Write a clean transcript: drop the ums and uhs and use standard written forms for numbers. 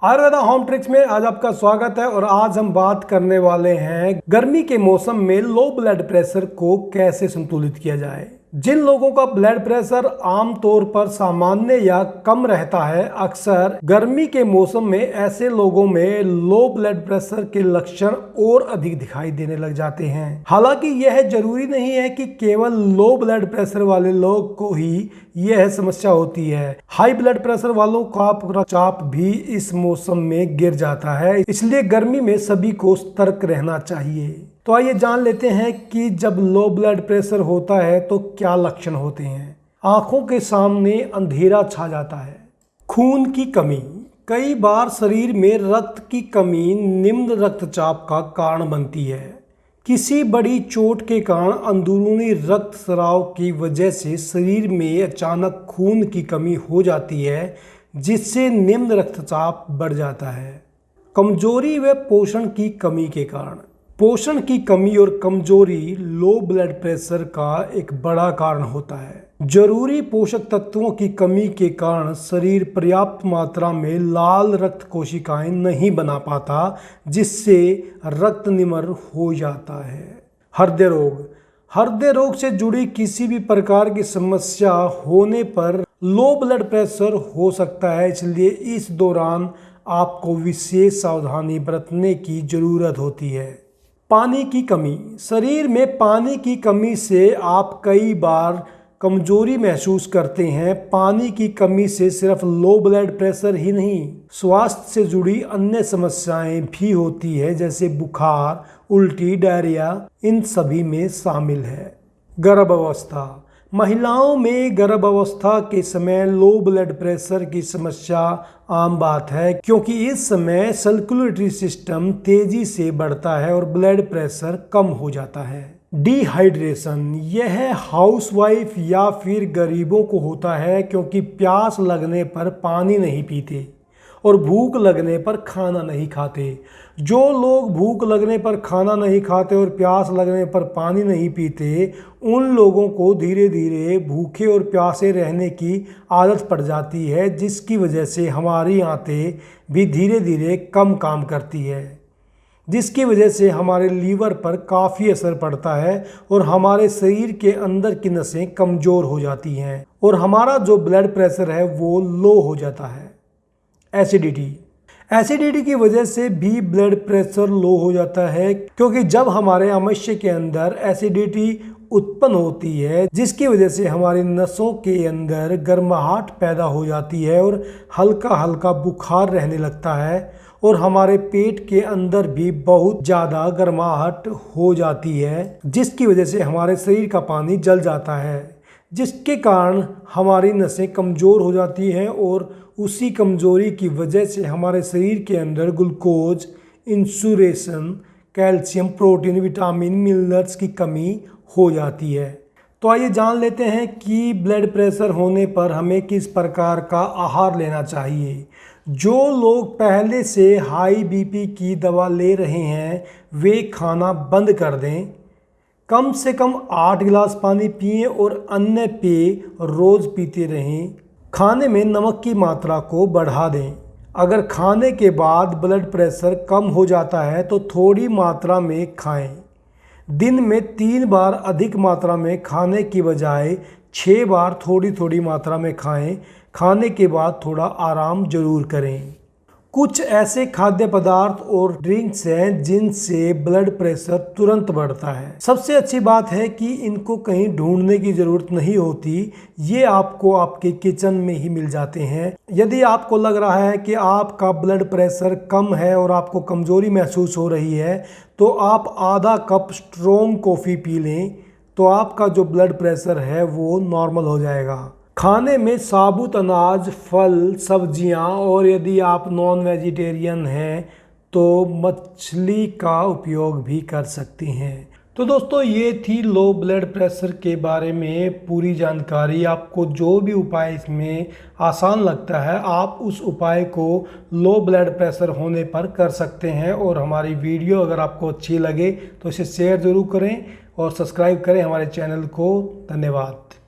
Ayurveda home tricks में आज आपका स्वागत है और आज हम बात करने वाले हैं गर्मी के मौसम में लो ब्लड प्रेशर को कैसे संतुलित किया जाए। जिन लोगों का ब्लड प्रेशर आमतौर पर सामान्य या कम रहता है, अक्सर गर्मी के मौसम में ऐसे लोगों में लो ब्लड प्रेशर के लक्षण और अधिक दिखाई देने लग जाते हैं। हालांकि यह जरूरी नहीं है कि केवल लो ब्लड प्रेशर वाले लोग को ही यह समस्या होती है। हाई ब्लड प्रेशर वालों का रक्तचाप भी इस मौसम में गिर जाता है, इसलिए गर्मी में सभी को सतर्क रहना चाहिए। तो आइए जान लेते हैं कि जब लो ब्लड प्रेशर होता है तो क्या लक्षण होते हैं। आंखों के सामने अंधेरा छा जाता है। खून की कमी, कई बार शरीर में रक्त की कमी निम्न रक्तचाप का कारण बनती है। किसी बड़ी चोट के कारण अंदरूनी रक्त स्राव की वजह से शरीर में अचानक खून की कमी हो जाती है, जिससे निम्न रक्तचाप बढ़ जाता है। कमजोरी व पोषण की कमी के कारण, पोषण की कमी और कमजोरी लो ब्लड प्रेशर का एक बड़ा कारण होता है। जरूरी पोषक तत्वों की कमी के कारण शरीर पर्याप्त मात्रा में लाल रक्त कोशिकाएं नहीं बना पाता, जिससे रक्त निमर हो जाता है। हृदय रोग, हृदय रोग से जुड़ी किसी भी प्रकार की समस्या होने पर लो ब्लड प्रेशर हो सकता है, इसलिए इस दौरान आपको विशेष सावधानी बरतने की जरूरत होती है। पानी की कमी, शरीर में पानी की कमी से आप कई बार कमजोरी महसूस करते हैं। पानी की कमी से सिर्फ लो ब्लड प्रेशर ही नहीं, स्वास्थ्य से जुड़ी अन्य समस्याएं भी होती है, जैसे बुखार, उल्टी, डायरिया, इन सभी में शामिल है। गर्भावस्था, महिलाओं में गर्भावस्था के समय लो ब्लड प्रेशर की समस्या आम बात है, क्योंकि इस समय सर्कुलेटरी सिस्टम तेजी से बढ़ता है और ब्लड प्रेशर कम हो जाता है। डिहाइड्रेशन, यह हाउसवाइफ या फिर गरीबों को होता है, क्योंकि प्यास लगने पर पानी नहीं पीते और भूख लगने पर खाना नहीं खाते। जो लोग भूख लगने पर खाना नहीं खाते और प्यास लगने पर पानी नहीं पीते, उन लोगों को धीरे धीरे भूखे और प्यासे रहने की आदत पड़ जाती है, जिसकी वजह से हमारी आंतें भी धीरे धीरे कम काम करती है, जिसकी वजह से हमारे लीवर पर काफ़ी असर पड़ता है और हमारे शरीर के अंदर की नसें कमज़ोर हो जाती हैं और हमारा जो ब्लड प्रेशर है वो लो हो जाता है। एसिडिटी की वजह से भी ब्लड प्रेशर लो हो जाता है, क्योंकि जब हमारे आमाशय के अंदर एसिडिटी उत्पन्न होती है, जिसकी वजह से हमारी नसों के अंदर गर्माहट पैदा हो जाती है और हल्का हल्का बुखार रहने लगता है और हमारे पेट के अंदर भी बहुत ज़्यादा गर्माहट हो जाती है, जिसकी वजह से हमारे शरीर का पानी जल जाता है, जिसके कारण हमारी नसें कमज़ोर हो जाती हैं और उसी कमज़ोरी की वजह से हमारे शरीर के अंदर glucose, insulin, calcium, protein, vitamin, minerals की कमी हो जाती है। तो आइए जान लेते हैं कि ब्लड प्रेशर होने पर हमें किस प्रकार का आहार लेना चाहिए। जो लोग पहले से हाई बीपी की दवा ले रहे हैं, वे खाना बंद कर दें। कम से कम 8 गिलास पानी पिएं और अन्य पेय रोज़ पीते रहें। खाने में नमक की मात्रा को बढ़ा दें। अगर खाने के बाद ब्लड प्रेशर कम हो जाता है तो थोड़ी मात्रा में खाएं। दिन में 3 बार अधिक मात्रा में खाने की बजाय 6 बार थोड़ी थोड़ी मात्रा में खाएं। खाने के बाद थोड़ा आराम जरूर करें। कुछ ऐसे खाद्य पदार्थ और ड्रिंक्स हैं जिनसे ब्लड प्रेशर तुरंत बढ़ता है। सबसे अच्छी बात है कि इनको कहीं ढूंढने की ज़रूरत नहीं होती, ये आपको आपके किचन में ही मिल जाते हैं। यदि आपको लग रहा है कि आपका ब्लड प्रेशर कम है और आपको कमज़ोरी महसूस हो रही है, तो आप आधा कप स्ट्रॉन्ग कॉफ़ी पी लें, तो आपका जो ब्लड प्रेशर है वो नॉर्मल हो जाएगा। खाने में साबुत अनाज, फल, सब्जियां और यदि आप नॉन वेजिटेरियन हैं तो मछली का उपयोग भी कर सकती हैं। तो दोस्तों, ये थी लो ब्लड प्रेशर के बारे में पूरी जानकारी। आपको जो भी उपाय इसमें आसान लगता है, आप उस उपाय को लो ब्लड प्रेशर होने पर कर सकते हैं। और हमारी वीडियो अगर आपको अच्छी लगे तो इसे शेयर ज़रूर करें और सब्सक्राइब करें हमारे चैनल को। धन्यवाद।